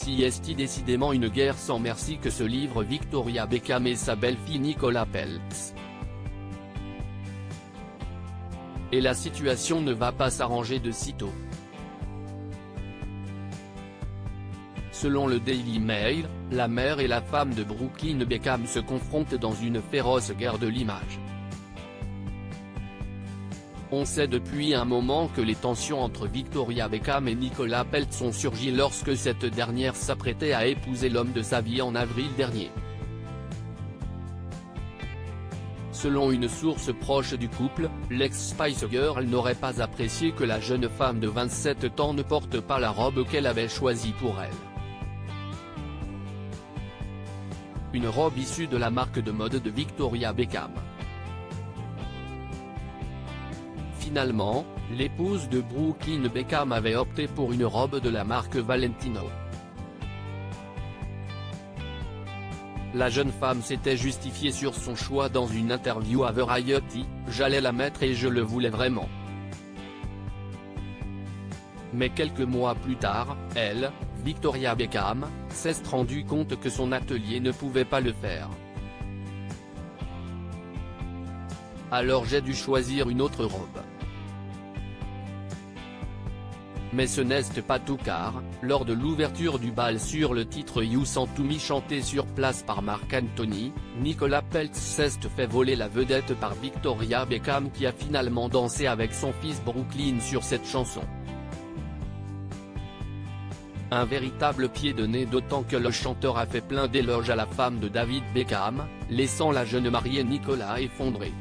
Si est décidément une guerre sans merci que se livrent Victoria Beckham et sa belle-fille Nicola Peltz. Et la situation ne va pas s'arranger de sitôt. Selon le Daily Mail, la mère et la femme de Brooklyn Beckham se confrontent dans une féroce guerre de l'image. On sait depuis un moment que les tensions entre Victoria Beckham et Nicola Peltz ont surgi lorsque cette dernière s'apprêtait à épouser l'homme de sa vie en avril dernier. Selon une source proche du couple, l'ex-Spice Girl n'aurait pas apprécié que la jeune femme de 27 ans ne porte pas la robe qu'elle avait choisie pour elle. Une robe issue de la marque de mode de Victoria Beckham. Finalement, l'épouse de Brooklyn Beckham avait opté pour une robe de la marque Valentino. La jeune femme s'était justifiée sur son choix dans une interview à Variety, « J'allais la mettre et je le voulais vraiment. » Mais quelques mois plus tard, elle, Victoria Beckham, s'est rendue compte que son atelier ne pouvait pas le faire. Alors j'ai dû choisir une autre robe. Mais ce n'est pas tout car, lors de l'ouverture du bal sur le titre You Sant To Me chanté sur place par Marc Anthony, Nicola Peltz s'est fait voler la vedette par Victoria Beckham qui a finalement dansé avec son fils Brooklyn sur cette chanson. Un véritable pied de nez d'autant que le chanteur a fait plein d'éloges à la femme de David Beckham, laissant la jeune mariée Nicola effondrée.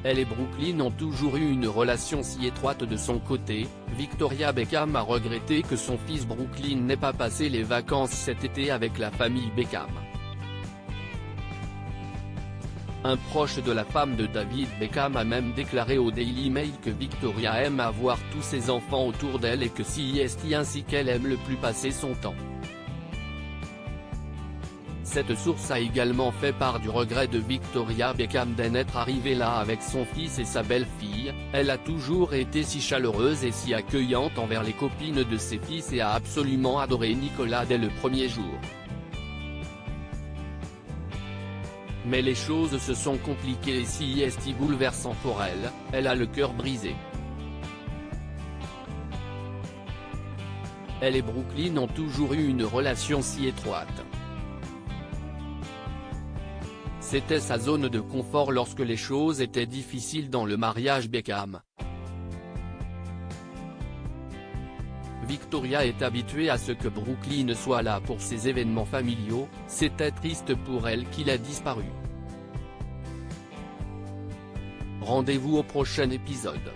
Elle et Brooklyn ont toujours eu une relation si étroite de son côté, Victoria Beckham a regretté que son fils Brooklyn n'ait pas passé les vacances cet été avec la famille Beckham. Un proche de la femme de David Beckham a même déclaré au Daily Mail que Victoria aime avoir tous ses enfants autour d'elle et que c'est ainsi qu'elle aime le plus passer son temps. Cette source a également fait part du regret de Victoria Beckham d'en être arrivée là avec son fils et sa belle-fille, elle a toujours été si chaleureuse et si accueillante envers les copines de ses fils et a absolument adoré Nicola dès le premier jour. Mais les choses se sont compliquées et si bouleversant pour elle, elle a le cœur brisé. Elle et Brooklyn ont toujours eu une relation si étroite. C'était sa zone de confort lorsque les choses étaient difficiles dans le mariage Beckham. Victoria est habituée à ce que Brooklyn soit là pour ses événements familiaux, c'était triste pour elle qu'il a disparu. Rendez-vous au prochain épisode.